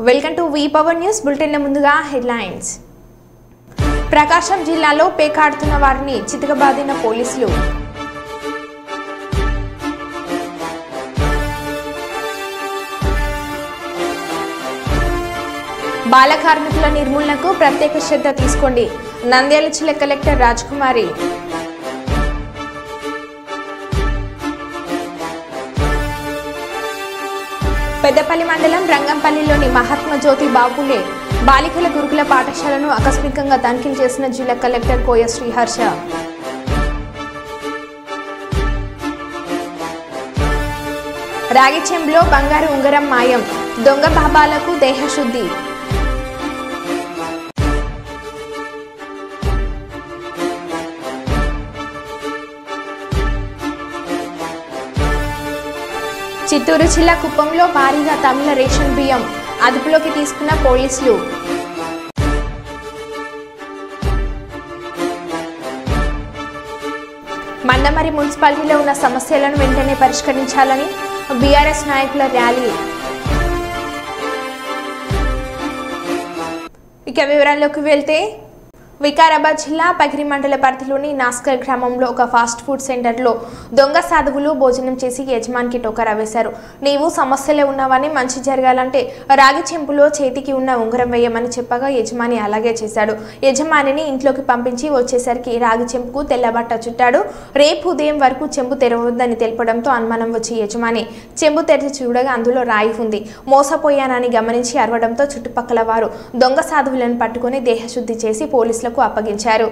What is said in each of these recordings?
Welcome to V power news bulletin. ముందుగా headlines. ప్రకాశం జిల్లాలో పేకాడుతున్న వారిని చితకబాదిన పోలీసులు. బాల కార్మికుల నిర్మూలనకు ప్రత్యేక శ్రద్ధ తీసుకోండి. నంద్యాల జిల్లా కలెక్టర్ రాజకుమారి. పెద్దపల్లి మండలం రంగంపల్లిలోని మహాత్మా జ్యోతి బాపులే బాలికల గురుకుల పాఠశాలను ఆకస్మికంగా తనిఖీలు చేసిన జిల్లా కలెక్టర్ కోయ శ్రీహర్ష. రాగిచెంబులో బంగారు ఉంగరం మాయం, దొంగ బాబాలకు దేహశుద్ధి. చిత్తూరు జిల్లా కుప్పంలో భారీగా తమిళ రేషన్ బియ్యం అదుపులోకి తీసుకున్న పోలీసులు. మందమరి మున్సిపాలిటీలో ఉన్న సమస్యలను వెంటనే పరిష్కరించాలని బీఆర్ఎస్ నాయకుల ర్యాలీ. ఇక వివరాల్లోకి వెళ్తే, వికారాబాద్ జిల్లా పగిరి మండల పరిధిలోని నాస్కర్ గ్రామంలో ఒక ఫాస్ట్ ఫుడ్ సెంటర్లో దొంగ సాధువులు భోజనం చేసి యజమానికి టోకరా వేశారు. నీవు సమస్యలే ఉన్నావని, మంచి జరగాలంటే రాగి చెంపులో చేతికి ఉన్న ఉంగరం వేయమని చెప్పగా యజమాని అలాగే చేశాడు. యజమానిని ఇంట్లోకి పంపించి వచ్చేసరికి రాగి చెంపుకు తెల్లబట్ట చుట్టాడు. రేపు ఉదయం వరకు చెంబు తెరవద్దని తెలపడంతో అనుమానం వచ్చి యజమాని చెంబు తెరిచి చూడగా అందులో రాయి ఉంది. మోసపోయానని గమనించి అరవడంతో చుట్టుపక్కల వారు దొంగ సాధువులను పట్టుకుని దేహశుద్ధి చేసి పోలీసులకు అప్పగించారు.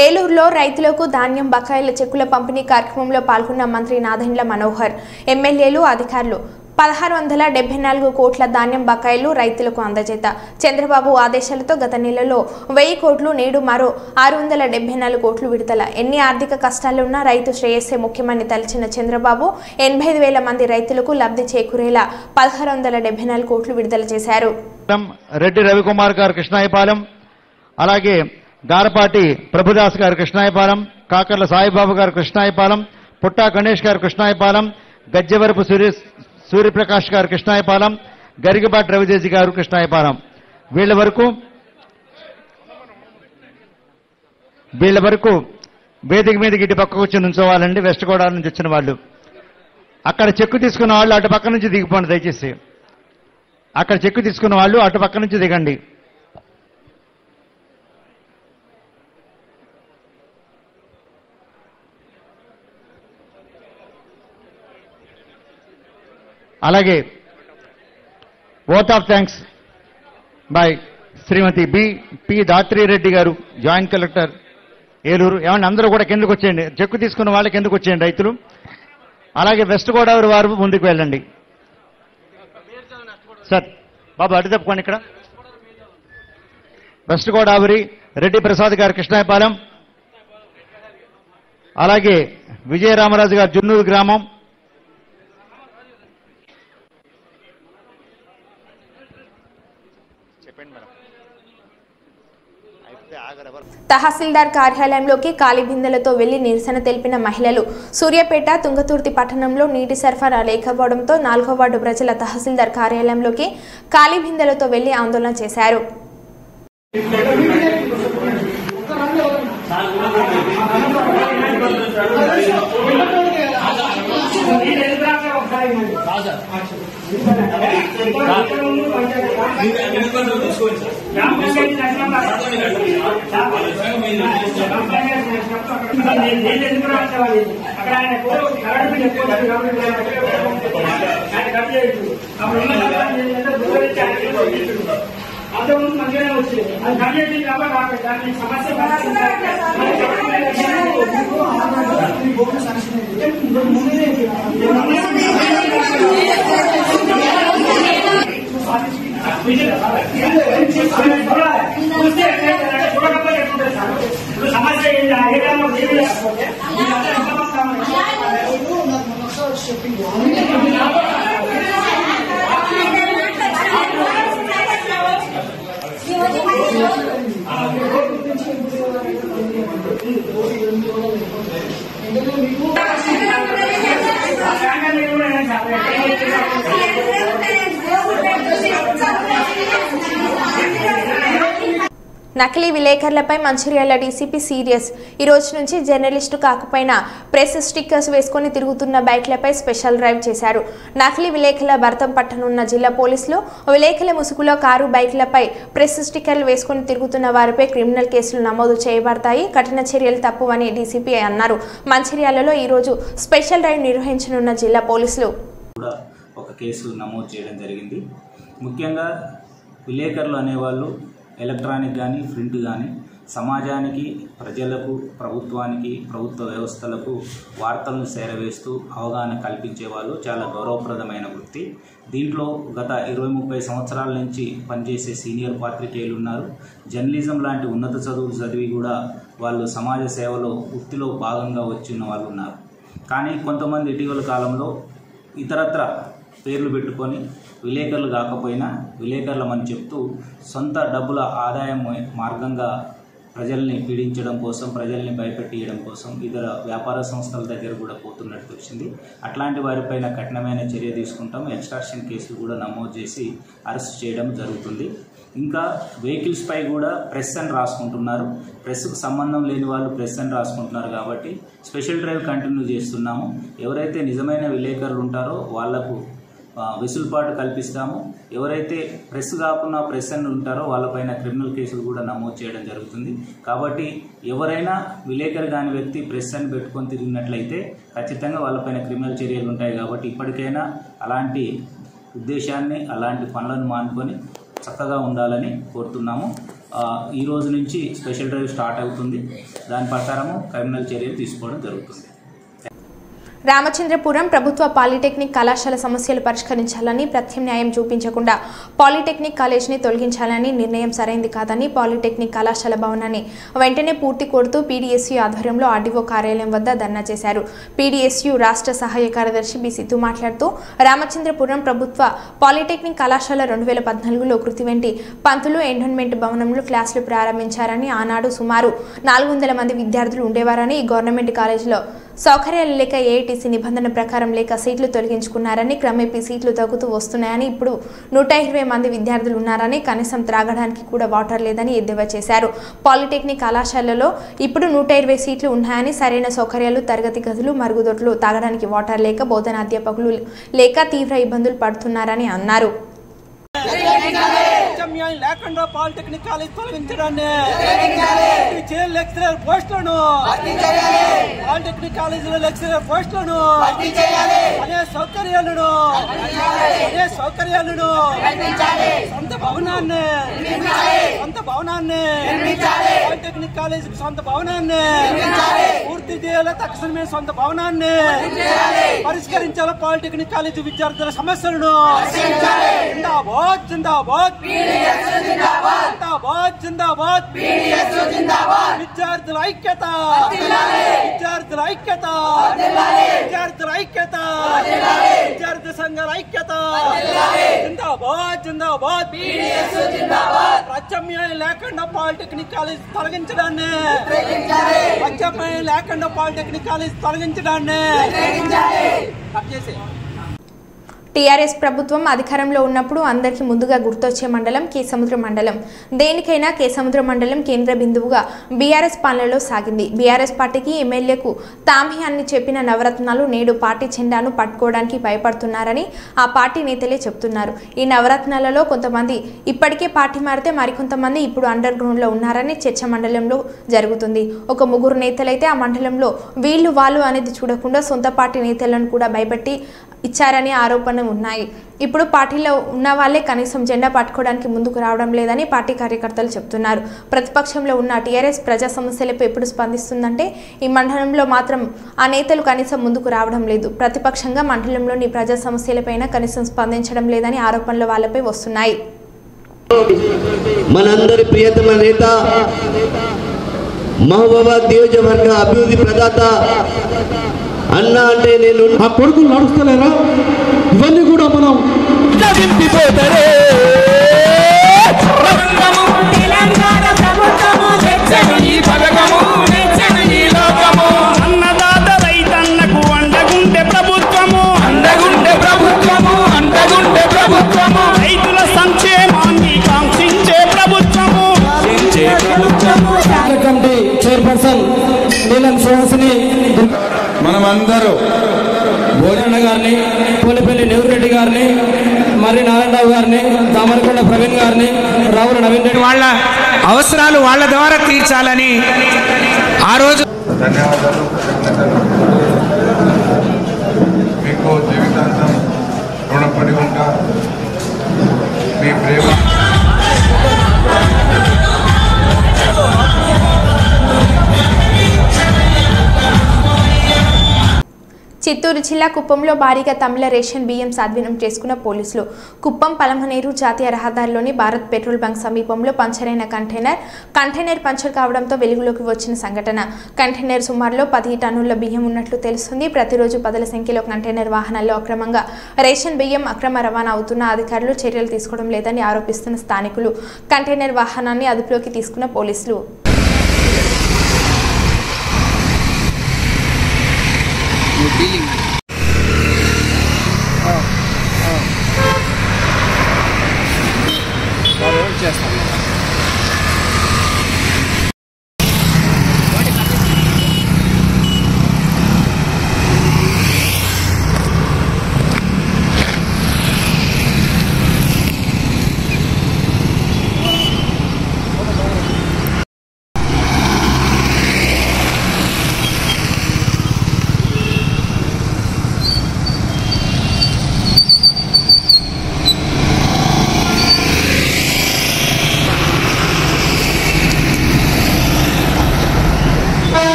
ఏలూరులో రైతులకు ధాన్యం బకాయిల చెక్కుల పంపిణీ కార్యక్రమంలో పాల్గొన్న మంత్రి నాదెండ్ల మనోహర్, ఎమ్మెల్యేలు, అధికారులు 1674 కోట్ల ధాన్యం బకాయిలు రైతులకు అందజేత. చంద్రబాబు ఆదేశాలతో గత నెలలో 1000 కోట్లు, నేడు మరో 674 కోట్లు విడుదల. ఎన్ని ఆర్థిక కష్టాలున్నా రైతు శ్రేయస్సే ముఖ్యమని తలచిన చంద్రబాబు 85,000 మంది రైతులకు లబ్ధి చేకూరేలా 1674 కోట్లు విడుదల చేశారు. రెడ్డి రవికుమార్ గారు కృష్ణాయపాలెం, అలాగే గారపాటి ప్రభుదాస్ గారు కృష్ణాయపాలెం, కాకర్ల సాయిబాబు గారు కృష్ణాయపాలెం, పుట్టా గణేష్ గారు కృష్ణాయపాలెం, గజ్జెవరపు సూర్యప్రకాష్ గారు కృష్ణాయపాలెం, గరిగబాటి రవితేజి గారు కృష్ణాయపాలెం. వీళ్ళ వరకు వేదిక మీదకి ఇటు పక్కకు వచ్చి నుంచోవాలండి. వెస్ట్ గోదావరి నుంచి వచ్చిన వాళ్ళు. అక్కడ చెక్కు తీసుకున్న వాళ్ళు అటు పక్క నుంచి దిగిపోండి దయచేసి. అక్కడ చెక్కు తీసుకున్న వాళ్ళు అటు పక్క నుంచి దిగండి. అలాగే vote of thanks bye Shrimati P Dhatri Reddy గారు, జాయింట్ కలెక్టర్ ఏలూరు. ఏమన్నా అందరూ కూడా కిందకు వచ్చేయండి. చెక్కు తీసుకున్న వాళ్ళకి కిందకు వచ్చేయండి రైతులు. అలాగే వెస్ట్ గోదావరి వారు ముందుకు వెళ్ళండి. సార్ బాబు అటు తప్పుకోండి. ఇక్కడ వెస్ట్ గోదావరి రెడ్డి ప్రసాద్ గారు కృష్ణాయపాలెం, అలాగే విజయరామరాజు గారు జున్నూరు గ్రామం, తహసీల్దార్ కార్యాలయంలోకి ఖాళీ బిందెలతో వెళ్లి నిరసన తెలిపిన మహిళలు. సూర్యాపేట తుంగతుర్తి పట్టణంలో నీటి సరఫరా లేకపోవడంతో 4వ వార్డు ప్రజల తహసీల్దార్ కార్యాలయంలోకి ఖాళీ బిందెలతో వెళ్లి ఆందోళన చేశారు. అంతకుముందు మంచిగానే వచ్చింది. అది కమిటీ కాబట్టి దాని సమస్య నకిలీ విలేకరులపై మంచిర్యాల డీసీపీ సీరియస్. ఈ రోజు నుంచి జర్నలిస్టు కాకపోయినా ప్రెస్ స్టిక్కర్స్ వేసుకుని తిరుగుతున్న బైక్లపై స్పెషల్ డ్రైవ్ చేశారు. నకిలీ విలేకరుల భర్తం పట్టనున్న జిల్లా పోలీసులు విలేకరుల ముసుగులో కారు బైక్లపై ప్రెస్ స్టిక్కర్లు వేసుకుని తిరుగుతున్న వారిపై క్రిమినల్ కేసులు నమోదు చేయబడతాయి. కఠిన చర్యలు తప్పు అని డీసీపీ అన్నారు. మంచిర్యాలలో ఈ రోజు స్పెషల్ డ్రైవ్ నిర్వహించనున్న జిల్లా పోలీసులు ఒక కేసు నమోదు చేయడం జరిగింది. ముఖ్యంగా విలేకరులు అనేవాళ్ళు ఎలక్ట్రానిక్ కానీ ప్రింట్ కానీ సమాజానికి, ప్రజలకు, ప్రభుత్వానికి, ప్రభుత్వ వ్యవస్థలకు వార్తలను చేరవేస్తూ అవగాహన కల్పించే వాళ్ళు చాలా గౌరవప్రదమైన వృత్తి. దీంట్లో గత 20-30 సంవత్సరాల నుంచి పనిచేసే సీనియర్ పాత్రికేయులు ఉన్నారు. జర్నలిజం లాంటి ఉన్నత చదువులు చదివి కూడా వాళ్ళు సమాజ సేవలో వృత్తిలో భాగంగా వచ్చిన వాళ్ళు ఉన్నారు. కానీ కొంతమంది ఇటీవల కాలంలో ఇతరత్ర పేర్లు పెట్టుకొని విలేకరులు కాకపోయినా విలేకరులమని చెప్తూ సొంత డబ్బుల ఆదాయం మార్గంగా ప్రజల్ని పీడించడం కోసం, ప్రజల్ని భయపెట్టియడం కోసం ఇతర వ్యాపార సంస్థల దగ్గర కూడా పోతున్నట్టు వచ్చింది. అట్లాంటి వారిపైన కఠినమైన చర్య తీసుకుంటాం. ఎక్స్టార్షన్ కేసులు కూడా నమోదు చేసి అరెస్ట్ చేయడం జరుగుతుంది. ఇంకా వెహికల్స్పై కూడా ప్రెస్ అని రాసుకుంటున్నారు. ప్రెస్కు సంబంధం లేని వాళ్ళు ప్రెస్ అని రాసుకుంటున్నారు. కాబట్టి స్పెషల్ డ్రైవ్ కంటిన్యూ చేస్తున్నాము. ఎవరైతే నిజమైన విలేకరులు ఉంటారో వాళ్లకు వెసులుబాటు కల్పిస్తాము. ఎవరైతే ప్రెస్ కాకుండా ప్రెస్ అని ఉంటారో వాళ్ళపైన క్రిమినల్ కేసులు కూడా నమోదు చేయడం జరుగుతుంది. కాబట్టి ఎవరైనా విలేకరు కాని వ్యక్తి ప్రెస్ అని పెట్టుకొని తిరిగినట్లయితే ఖచ్చితంగా వాళ్ళపైన క్రిమినల్ చర్యలు ఉంటాయి. కాబట్టి ఇప్పటికైనా అలాంటి ఉద్దేశాన్ని, అలాంటి పనులను మానుకొని చక్కగా ఉండాలని కోరుతున్నాము. ఈ రోజు నుంచి స్పెషల్ డ్రైవ్ స్టార్ట్ అవుతుంది. దాని ప్రకారము క్రిమినల్ చర్యలు తీసుకోవడం జరుగుతుంది. రామచంద్రపురం ప్రభుత్వ పాలిటెక్నిక్ కళాశాల సమస్యలు పరిష్కరించాలని, ప్రత్యామ్నాయం చూపించకుండా పాలిటెక్నిక్ కాలేజీని తొలగించాలని నిర్ణయం సరైంది కాదని పాలిటెక్నిక్ కళాశాల భవనాన్ని వెంటనే పూర్తి కోరుతూ పీడీఎస్యూ ఆధ్వర్యంలో ఆర్డీఓ కార్యాలయం వద్ద ధర్నా చేశారు. పీడీఎస్యూ రాష్ట్ర సహాయ కార్యదర్శి బి సిద్ధు మాట్లాడుతూ రామచంద్రపురం ప్రభుత్వ పాలిటెక్నిక్ కళాశాల 2014లో కృతివెంటి పంతులు ఎండోన్మెంట్ భవనంలో క్లాసులు ప్రారంభించారని, ఆనాడు సుమారు 400 మంది విద్యార్థులు ఉండేవారని, ఈ గవర్నమెంట్ కాలేజీలో సౌకర్యాలు లేక ఏఐటీసీ నిబంధన ప్రకారం లేక సీట్లు తొలగించుకున్నారని, క్రమేపీ సీట్లు తగ్గుతూ వస్తున్నాయని, ఇప్పుడు 120 మంది విద్యార్థులు ఉన్నారని, కనీసం త్రాగడానికి కూడా వాటర్ లేదని ఎద్దేవా చేశారు. పాలిటెక్నిక్ కళాశాలలో ఇప్పుడు 120 సీట్లు ఉన్నాయని, సరైన సౌకర్యాలు, తరగతి గదులు, మరుగుదొడ్లు, తాగడానికి వాటర్ లేక, బోధన అధ్యాపకులు లేక తీవ్ర ఇబ్బందులు పడుతున్నారని అన్నారు. లేకుండా పాలిటెక్నిక్ కాలేజ్ తొలగించడాన్ని, లెక్చరర్ పోస్టులను, పాలిటెక్నిక్ కాలేజీలో లెక్చరర్ పోస్టులను, అనే సౌకర్యాలను సొంత భవనాన్ని పాలిటెక్నిక్ కాలేజీ సొంత భవనాన్ని పూర్తి చేయాలి. తక్షణమే సొంత భవనాన్ని పరిష్కరించాలి. పాలిటెక్నిక్ కాలేజీ విద్యార్థుల సమస్యలను జిందాబాద్ జిందాబాద్ జిందాబాద్ జిందాబాద్ విద్యార్థుల ఐక్యత విద్యార్థుల ఐక్యత విద్యార్థుల ఐక్యత విద్యార్థి సంఘాల ఐక్యత జిందాబాద్ జిందాబాద్ ప్రత్యామ్నాయం లేకుండా పాలిటెక్నిక్ కాలేజ్ తొలగించడాన్ని ప్రత్యామ్నాయం లేకుండా పాలిటెక్నిక్ కాలేజ్ తొలగించడాన్ని టీఆర్ఎస్ ప్రభుత్వం అధికారంలో ఉన్నప్పుడు అందరికీ ముందుగా గుర్తొచ్చే మండలం కేసముద్రం మండలం. దేనికైనా కేసముద్రం మండలం కేంద్ర బిందువుగా బీఆర్ఎస్ పాలనలో సాగింది. బీఆర్ఎస్ పార్టీకి ఎమ్మెల్యేకు తామే అని చెప్పిన నవరత్నాలు నేడు పార్టీ జెండాను పట్టుకోవడానికి భయపడుతున్నారని ఆ పార్టీ నేతలే చెబుతున్నారు. ఈ నవరత్నాలలో కొంతమంది ఇప్పటికే పార్టీ మారితే మరికొంతమంది ఇప్పుడు అండర్ గ్రౌండ్లో ఉన్నారని చర్చ మండలంలో జరుగుతుంది. ఒక 3 నేతలైతే ఆ మండలంలో వీళ్ళు వాళ్ళు అనేది చూడకుండా సొంత పార్టీ నేతలను కూడా భయపెట్టి ఇచ్చారని ఆరోపణలు ఉన్నాయి. ఇప్పుడు పార్టీలో ఉన్న వాళ్ళే కనీసం జెండా పట్టుకోవడానికి ముందుకు రావడం లేదని పార్టీ కార్యకర్తలు చెబుతున్నారు. ప్రతిపక్షంలో ఉన్న టీఆర్ఎస్ ప్రజా సమస్యలపై ఎప్పుడు స్పందిస్తుందంటే ఈ మండలంలో మాత్రం ఆ నేతలు కనీసం ముందుకు రావడం లేదు. ప్రతిపక్షంగా మండలంలోని ప్రజా సమస్యలపైన కనీసం స్పందించడం లేదని ఆరోపణలు వాళ్ళపై వస్తున్నాయి. మనందరి ప్రియతమ నేత మహబూబాబాద్ నియోజకవర్గ అభివృద్ధి ప్రదాత అన్న అంటే నేను ఆ కొడుకులు నడుస్తలేరా? ఇవన్నీ కూడా మనం కమిటీ చైర్పర్సన్ నీలం సుహాసిని, మనమందరూ భోజన గారిని, పోలిపల్లి నెహ్రెడ్డి గారిని, మర్రి నారాయణరావు గారిని, తామరకొండ ప్రవీణ్ గారిని, రావుల నవీన్ రెడ్డి వాళ్ళ అవసరాలు వాళ్ళ ద్వారా తీర్చాలని ఆ రోజు ధన్యవాదాలు, కృతజ్ఞతలు. మీకు జీవితాంతం రుణపడి ఉంటా. మీ ప్రేమ చిత్తూరు జిల్లా కుప్పంలో భారీగా తమిళ రేషన్ బియ్యం స్వాధీనం చేసుకున్న పోలీసులు. కుప్పం పలమనేరు జాతీయ రహదారిలోని భారత్ పెట్రోల్ బంక్ సమీపంలో పంచరైన కంటైనర్ పంచర్ కావడంతో వెలుగులోకి వచ్చిన సంఘటన. కంటైనర్ సుమారులో 10 టన్నుల బియ్యం ఉన్నట్లు తెలుస్తుంది. ప్రతిరోజు 10ల సంఖ్యలో కంటైనర్ వాహనాల్లో అక్రమంగా రేషన్ బియ్యం అక్రమ రవాణా అవుతున్న అధికారులు చర్యలు తీసుకోవడం లేదని ఆరోపిస్తున్న స్థానికులు. కంటైనర్ వాహనాన్ని అదుపులోకి తీసుకున్న పోలీసులు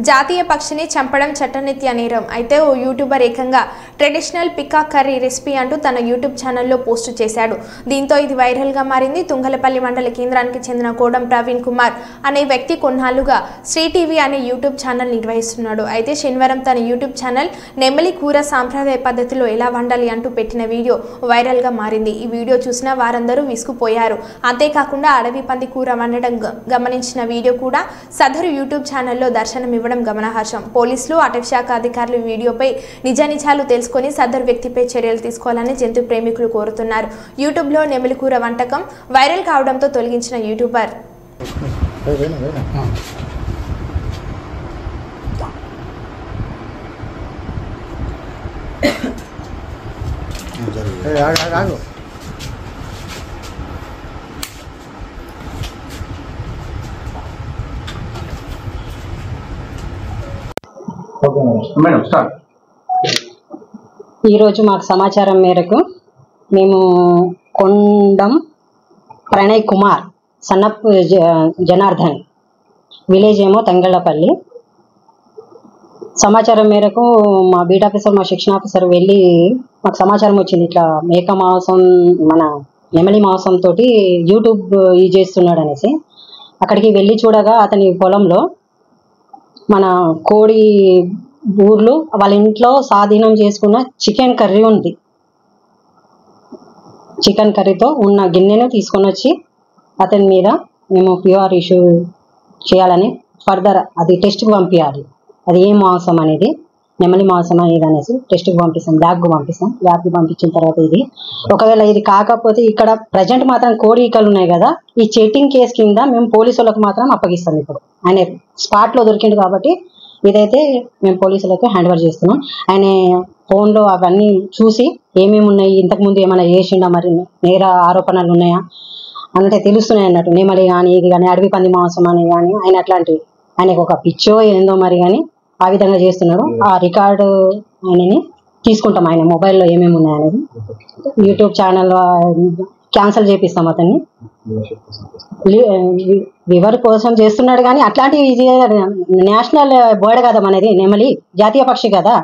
జాతీయ పక్షిని చంపడం చట్టరీత్యా నేరం. అయితే ఓ యూట్యూబర్ ఏకంగా ట్రెడిషనల్ పికాక్ కర్రీ రెసిపీ అంటూ తన యూట్యూబ్ ఛానల్లో పోస్టు చేశాడు. దీంతో ఇది వైరల్గా మారింది. తుంగలపల్లి మండల కేంద్రానికి చెందిన కోడం ప్రవీణ్ కుమార్ అనే వ్యక్తి కొన్నాళ్లుగా శ్రీ టీవీ అనే యూట్యూబ్ ఛానల్ నిర్వహిస్తున్నాడు. అయితే శనివారం తన యూట్యూబ్ ఛానల్ నెమలి కూర సాంప్రదాయ పద్ధతిలో ఎలా వండాలి అంటూ పెట్టిన వీడియో వైరల్గా మారింది. ఈ వీడియో చూసిన వారందరూ విసుగుపోయారు. అంతేకాకుండా అడవి పంది కూర వండడం గమనించిన వీడియో కూడా సదరు యూట్యూబ్ ఛానల్లో దర్శనమివ్వడం గమనార్హం. పోలీసులు, అటవీ శాఖ అధికారులు వీడియోపై నిజానిజాలు తెలుసుకొని సదరు వ్యక్తిపై చర్యలు తీసుకోవాలని జంతు ప్రేమికులు కోరుతున్నారు. యూట్యూబ్లో నెమలి కూర వంటకం వైరల్ కావడంతో తొలగించిన యూట్యూబర్ ఈరోజు మాకు సమాచారం మేరకు మేము కొండం ప్రణయ్ కుమార్ సన్నప్ జనార్దన్ విలేజ్ ఏమో తంగళ్ళపల్లి. సమాచారం మేరకు మా బీట్ ఆఫీసర్, మా శిక్షణ ఆఫీసర్ వెళ్ళి మాకు సమాచారం వచ్చింది, ఇట్లా మేక మాంసం, మన నెమలి మాంసం తోటి యూట్యూబ్ యూజ్ చేస్తున్నాడు అనేసి. అక్కడికి వెళ్ళి చూడగా అతని పొలంలో మన కోడి ఊర్లు వాళ్ళ ఇంట్లో స్వాధీనం చేసుకున్న చికెన్ కర్రీ ఉంది. చికెన్ కర్రీతో ఉన్న గిన్నెను తీసుకొని వచ్చి అతని మీద మేము ప్యూఆర్ ఇష్యూ చేయాలని, ఫర్దర్ అది టెస్ట్కి పంపించాలి, అది ఏం మాంసం అనేది, నెమలి మాంసం అనేది అనేసి టెస్ట్కి పంపిస్తాం, ల్యాబ్కి పంపించిన తర్వాత ఇది ఒకవేళ ఇది కాకపోతే ఇక్కడ ప్రజెంట్ మాత్రం కోడి ఈకలు ఉన్నాయి కదా, ఈ చీటింగ్ కేసు కింద మేము పోలీసులకు మాత్రం అప్పగిస్తాం. ఇప్పుడు ఆయన స్పాట్లో దొరికింది కాబట్టి ఇదైతే మేము పోలీసులకు హ్యాండ్ ఓవర్ చేస్తున్నాం. ఆయన ఫోన్లో అవన్నీ చూసి ఏమేమి ఉన్నాయి, ఇంతకుముందు ఏమైనా చేసిండా, మరి నేర ఆరోపణలు ఉన్నాయా అంటే తెలుస్తున్నాయి అన్నట్టు. నెమలి కానీ ఇది కానీ అడవి పంది మాంసం అని కానీ ఆయన అట్లాంటి ఆయనకు ఒక పిచ్చో ఏందో మరి కానీ ఆ విధంగా చేస్తున్నాడు. ఆ రికార్డు ఆయనని తీసుకుంటాం, ఆయన మొబైల్లో ఏమేమి ఉన్నాయనేది. యూట్యూబ్ ఛానల్ క్యాన్సిల్ చేపిస్తాం అతన్ని. వివర్ కోసం చేస్తున్నాడు కానీ అట్లాంటివి నేషనల్ బర్డ్ కదా మనది, నెమలి జాతీయ పక్షి కదా,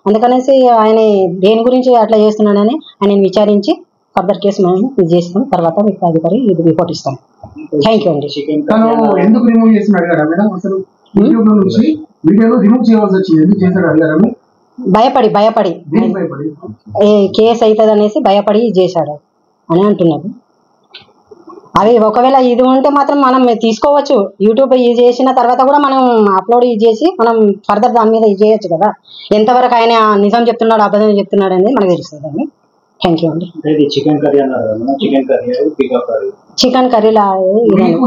అందుకనేసి ఆయన దేని గురించి అట్లా చేస్తున్నాడని ఆయన విచారించి ఫర్దర్ కేసు మనం ఇది చేస్తాం. తర్వాత మీకు అధికారి ఇది రిపోర్ట్ ఇస్తాం. థ్యాంక్ యూ అండి. ఎందుకు రిమూవ్ చేస్తున్నాడు కదా మేడం, అసలు యూట్యూబ్ లో నుంచి వీడియోలో రిమూవ్ చేయవలసి వచ్చింది, ఎందుకు చేశాడు అడిగారు? భయపడి కేసు అవుతుంది అనేసి భయపడి చేశాడు అని అంటున్నారు. అవి ఒకవేళ ఇది ఉంటే మాత్రం మనం తీసుకోవచ్చు, యూట్యూబ్ ఇది చేసిన తర్వాత కూడా మనం అప్లోడ్ ఇది చేసి మనం ఫర్దర్ దాని మీద ఇది చేయొచ్చు కదా. ఎంతవరకు ఆయన నిజం చెప్తున్నాడు అబద్ధం చెప్తున్నాడు అనేది మనకు తెలుస్తుంది. థ్యాంక్ యూ అండి. చికెన్ కర్రీ అన్నారు, chicken curry pickup curry, chicken కర్రీలా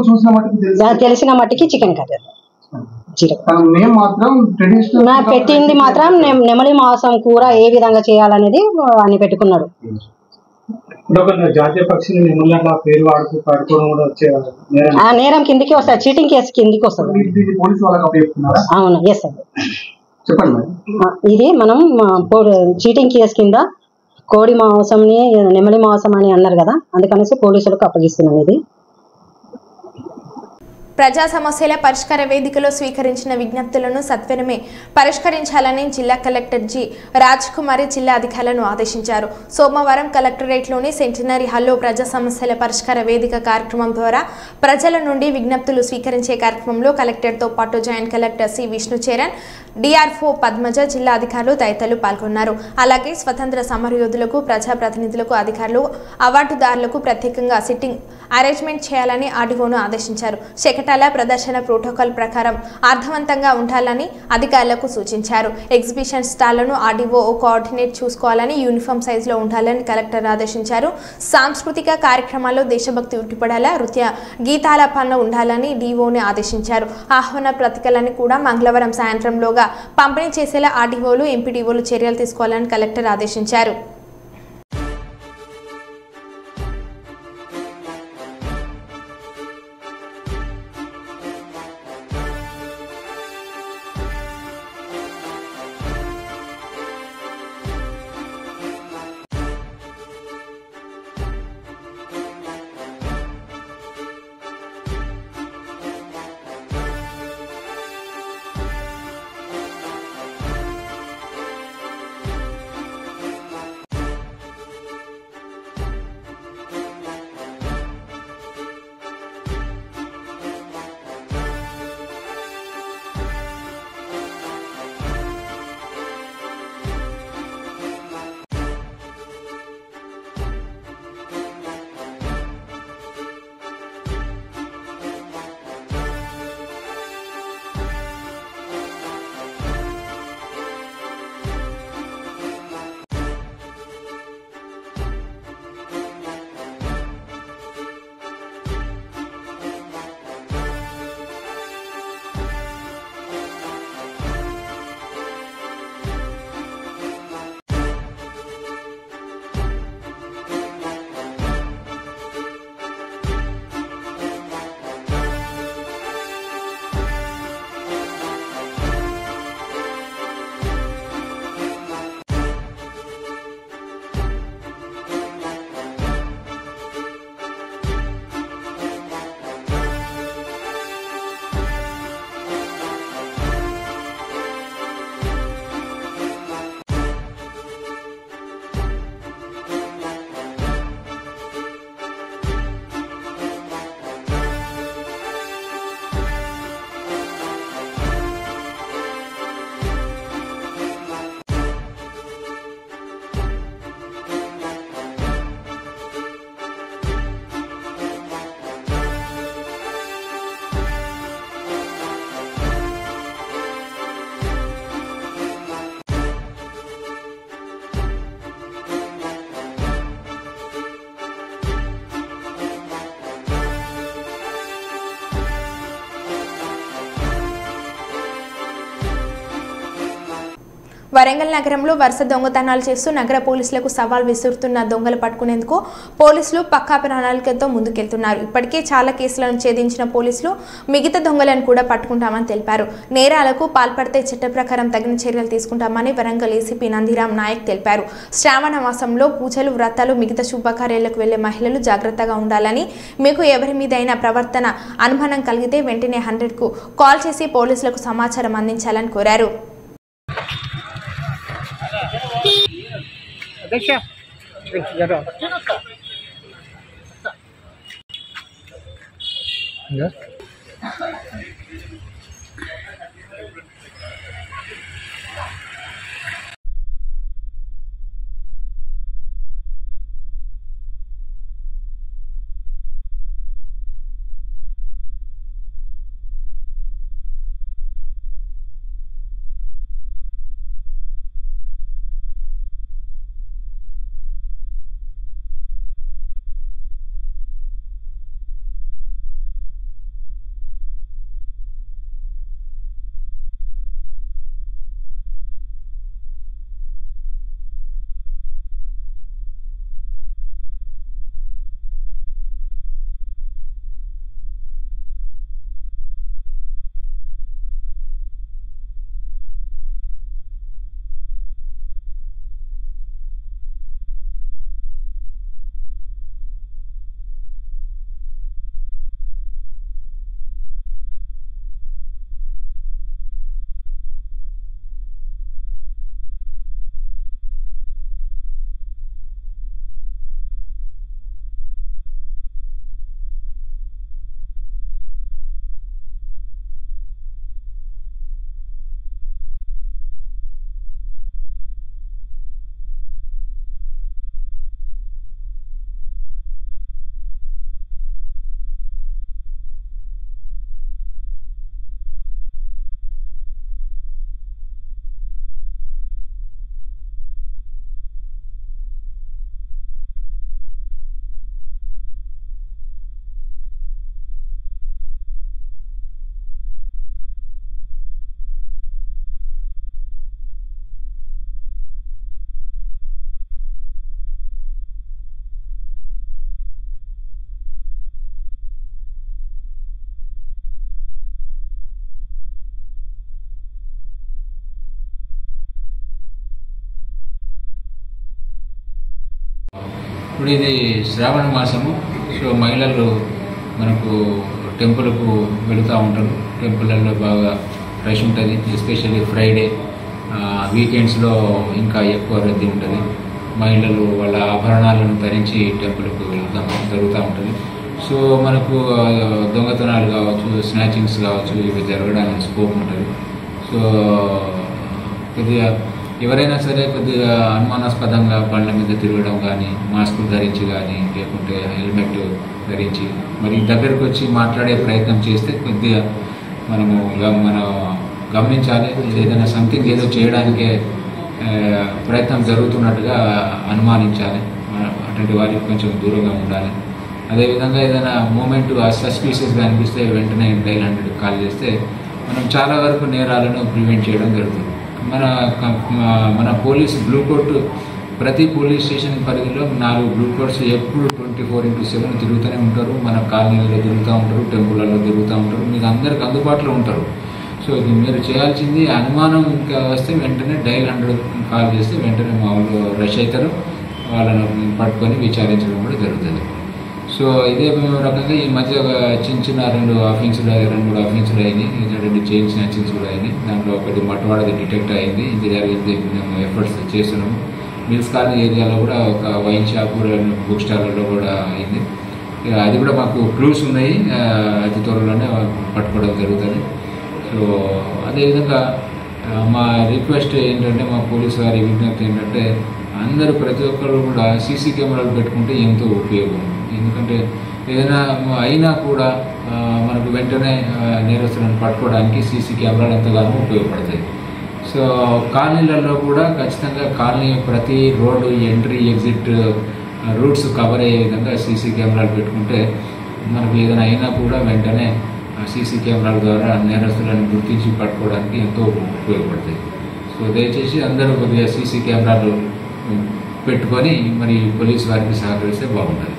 చూసిన మట్టుకు తెలిసిన మట్టికి చికెన్ కర్రీ పెట్టింది మాత్రం నెమలి మాంసం కూర ఏ విధంగా చేయాలనేది అని పెట్టుకున్నాడు. జాతీయ పక్షిని పేరు వాడుకోవడం కూడా వచ్చే నేరం కిందికి వస్తుంది, చీటింగ్ కేసు కిందికి వస్తుంది. అవును, ఎస్ అండి. చెప్పండి. ఇది మనం చీటింగ్ కేసు కింద కోడి మాంసంని నెమలి మాంసం అని అన్నారు కదా, అందుకనేసి పోలీసులకు అప్పగిస్తున్నాం. ఇది ప్రజా సమస్యల పరిష్కార వేదికలో స్వీకరించిన విజ్ఞప్తులను సత్వరమే పరిష్కరించాలని జిల్లా కలెక్టర్ జి రాజ్ కుమారి జిల్లా అధికారులను ఆదేశించారు. సోమవారం కలెక్టరేట్లోని సెంటినరీ హాల్లో ప్రజా సమస్యల పరిష్కార వేదిక కార్యక్రమం ద్వారా ప్రజల నుండి విజ్ఞప్తులు స్వీకరించే కార్యక్రమంలో కలెక్టర్తో పాటు joint collector C Vishnucharan, DRO Padmaja, జిల్లా అధికారులు తదితరులు పాల్గొన్నారు. అలాగే స్వతంత్ర సమరయోధులకు, ప్రజాప్రతినిధులకు, అధికారులు, అవార్డుదారులకు ప్రత్యేకంగా సిట్టింగ్ అరేంజ్మెంట్ చేయాలని ఆర్డీఓను ఆదేశించారు. శకటాల ప్రదర్శన ప్రోటోకాల్ ప్రకారం అర్థవంతంగా ఉండాలని అధికారులకు సూచించారు. ఎగ్జిబిషన్ స్టాళ్లను ఆర్డీఓ కోఆర్డినేట్ చూసుకోవాలని, యూనిఫామ్ సైజులో ఉండాలని కలెక్టర్ ఆదేశించారు. సాంస్కృతిక కార్యక్రమాల్లో దేశభక్తి ఉట్టిపడేలా నృత్య గీతాలాపన ఉండాలని డీఓని ఆదేశించారు. ఆహ్వాన పత్రికలను కూడా మంగళవారం సాయంత్రంలోగా పంపిణీ చేసేలా ఆర్డీఓలు, ఎంపీడీఓలు చర్యలు తీసుకోవాలని కలెక్టర్ ఆదేశించారు. వరంగల్ నగరంలో వరుస దొంగతనాలు చేస్తూ నగర పోలీసులకు సవాల్ విసురుతున్న దొంగలు పట్టుకునేందుకు పోలీసులు పక్కా ప్రణాళికతో ముందుకెళ్తున్నారు. ఇప్పటికే చాలా కేసులను ఛేదించిన పోలీసులు మిగతా దొంగలను కూడా పట్టుకుంటామని తెలిపారు. నేరాలకు పాల్పడితే చట్ట ప్రకారం తగిన చర్యలు తీసుకుంటామని వరంగల్ ఏసీపీ నందిరామ్ నాయక్ తెలిపారు. శ్రావణ మాసంలో పూజలు, వ్రతాలు, మిగతా శుభకార్యాలకు వెళ్లే మహిళలు జాగ్రత్తగా ఉండాలని, మీకు ఎవరి మీదైనా ప్రవర్తన అనుమానం కలిగితే వెంటనే 100కు కాల్ చేసి పోలీసులకు సమాచారం అందించాలని కోరారు. ఇప్పుడు ఇది శ్రావణ మాసము. సో మహిళలు మనకు టెంపుల్కు వెళుతూ ఉంటారు. టెంపుల్లో బాగా రష్ ఉంటుంది. ఎస్పెషల్లీ ఫ్రైడే వీకెండ్స్లో ఇంకా ఎక్కువ రద్దీ ఉంటుంది. మహిళలు వాళ్ళ ఆభరణాలను ధరించి టెంపుల్కు జరుగుతూ ఉంటుంది. సో మనకు దొంగతనాలు కావచ్చు, స్నాచింగ్స్ కావచ్చు, ఇవి జరగడానికి స్కోప్ ఉంటుంది. సో కొద్దిగా ఎవరైనా సరే కొద్దిగా అనుమానాస్పదంగా బండ్ల మీద తిరగడం కానీ, మాస్కులు ధరించి కానీ, లేకుంటే హెల్మెట్ ధరించి మరి దగ్గరకు వచ్చి మాట్లాడే ప్రయత్నం చేస్తే కొద్దిగా మనం గమనించాలి. ఏదైనా సంథింగ్ ఏదో చేయడానికే ప్రయత్నం జరుగుతున్నట్టుగా అనుమానించాలి. అటువంటి వారికి కొంచెం దూరంగా ఉండాలి. అదేవిధంగా ఏదైనా మూమెంట్ సస్పీషియస్గా అనిపిస్తే వెంటనే డైల్ 100 కాల్ చేస్తే మనం చాలా వరకు నేరాలను ప్రివెంట్ చేయడం జరుగుతుంది. మన పోలీస్ బ్లూ కోట్ ప్రతి పోలీస్ స్టేషన్ పరిధిలో 4 బ్లూ కోట్స్ ఎప్పుడు 24/7 తిరుగుతూనే ఉంటారు. మన కాలనీలలో తిరుగుతూ ఉంటారు, టెంపుల్లలో తిరుగుతూ ఉంటారు. మీకు అందరికి అందుబాటులో ఉంటారు. సో మీరు చేయాల్సింది అనుమానం ఇంకా వస్తే వెంటనే డైల్ 100 కాల్ చేస్తే వెంటనే మా వాళ్ళు రష్ అవుతారు. వాళ్ళను పట్టుకొని విచారించడం కూడా జరుగుతుంది. సో ఇదే రకంగా ఈ మధ్య చిన్న 2 ఆఫెన్సులు 2-3 ఆఫెన్సులు అయినాయి. 2 చైన్ స్నాచింగ్స్ కూడా అయినాయి. దాంట్లో ఒకటి మట్టవాడది డిటెక్ట్ అయింది. ఇది జరిగింది. మేము ఎఫర్ట్స్ చేస్తున్నాము. మిల్స్ కాలనీ ఏరియాలో కూడా ఒక వైన్ షాపు, 2 బుక్ స్టాల్లో కూడా అయింది. అది కూడా మాకు క్లూస్ ఉన్నాయి. అతి త్వరలోనే పట్టుకోవడం జరుగుతుంది. సో అదేవిధంగా మా రిక్వెస్ట్ ఏంటంటే, మా పోలీసు వారి విజ్ఞప్తి ఏంటంటే, అందరూ ప్రతి ఒక్కరు కూడా సీసీ కెమెరాలు పెట్టుకుంటే ఎంతో ఉపయోగం. ఎందుకంటే ఏదైనా అయినా కూడా మనకు వెంటనే నేరస్తులను పట్టుకోవడానికి సీసీ కెమెరాలు ఎంతగానో ఉపయోగపడతాయి. సో కాలనీలలో కూడా ఖచ్చితంగా కాలనీ ప్రతి road entry exit roots cover అయ్యే విధంగా సీసీ కెమెరాలు పెట్టుకుంటే మనకు ఏదైనా అయినా కూడా వెంటనే సీసీ కెమెరాల ద్వారా నేరస్తులను గుర్తించి పట్టుకోవడానికి ఎంతో ఉపయోగపడతాయి. సో దయచేసి అందరూ కొద్దిగా సీసీ కెమెరాలు పెట్టుకొని మరి పోలీసు వారికి సహకరిస్తే బాగుంటుంది.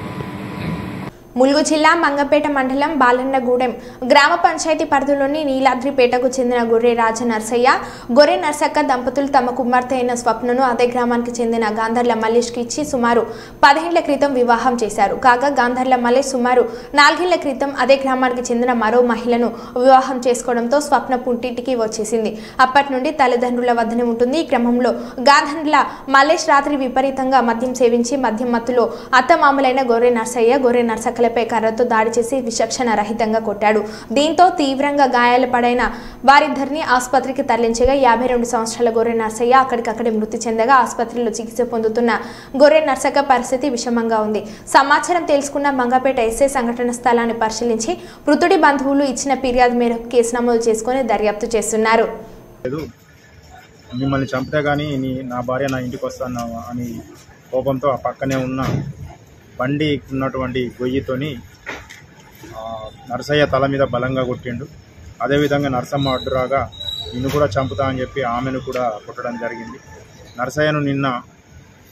ములుగు జిల్లా మంగపేట మండలం బాలన్నగూడెం గ్రామ పంచాయతీ పరిధిలోని నీలాద్రిపేటకు చెందిన గొర్రె రాజ నర్సయ్య, గొర్రె నర్సక్క దంపతులు తమ కుమార్తె అయిన స్వప్నను అదే గ్రామానికి చెందిన గాంధర్ల మల్లేష్కి ఇచ్చి సుమారు 10 ఏళ్ల క్రితం వివాహం చేశారు. కాగా గాంధర్ల మల్లేష్ సుమారు 4 ఏళ్ల క్రితం అదే గ్రామానికి చెందిన మరో మహిళను వివాహం చేసుకోవడంతో స్వప్న పుట్టింటికి వచ్చేసింది. అప్పటి నుండి తల్లిదండ్రుల వద్దనే ఉంటుంది. ఈ క్రమంలో గాంధర్ల మల్లేష్ రాత్రి విపరీతంగా మద్యం సేవించి మద్యం మత్తులో అత్తమామలైన గొర్రె నర్సయ్య, గొర్రె నర్సక్క పై కర్రతో దాడి చేసి విచక్షణ రహితంగా కొట్టాడు. దీంతో తీవ్రంగా గాయాలు పడైన వారిద్దరిని ఆసుపత్రికి తరలించగా 52 సంవత్సరాల గొర్రె నర్సయ్య అక్కడికక్కడే మృతి చెందగా ఆసుపత్రిలో చికిత్స పొందుతున్న గొర్రె నర్సక్క పరిస్థితి విషమంగా ఉంది. సమాచారం తెలుసుకున్న మంగపేట ఎస్ఐ సంఘటన స్థలాన్ని పరిశీలించి మృతుడి బంధువులు ఇచ్చిన ఫిర్యాదు మేరకు కేసు నమోదు చేసుకుని దర్యాప్తు చేస్తున్నారు. మిమ్మల్ని చంపితే కానీ నా భార్య నా ఇంటికి వస్తాను అని కోపంతో ఆ పక్కనే ఉన్న బండి ఉన్నటువంటి గొయ్యితోని నర్సయ్య తల మీద బలంగా కొట్టిండు. అదేవిధంగా నర్సమ్మ అడ్డురాగా నిన్ను కూడా చంపుతా అని చెప్పి ఆమెను కూడా కొట్టడం జరిగింది. నర్సయ్యను నిన్న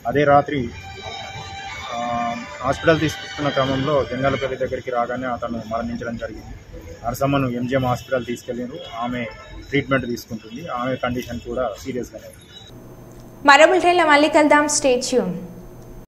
అదే రాత్రి హాస్పిటల్ తీసుకున్న క్రమంలో జంగాలపల్లి దగ్గరికి రాగానే అతను మరణించడం జరిగింది. నర్సమ్మను ఎంజిఎం హాస్పిటల్ తీసుకెళ్ళారు. ఆమె ట్రీట్మెంట్ తీసుకుంటుంది. ఆమె కండిషన్ కూడా సీరియస్గానే ఉంది. మరో బులెటిన్లో మళ్ళీ కలుద్దాం. Stay tune.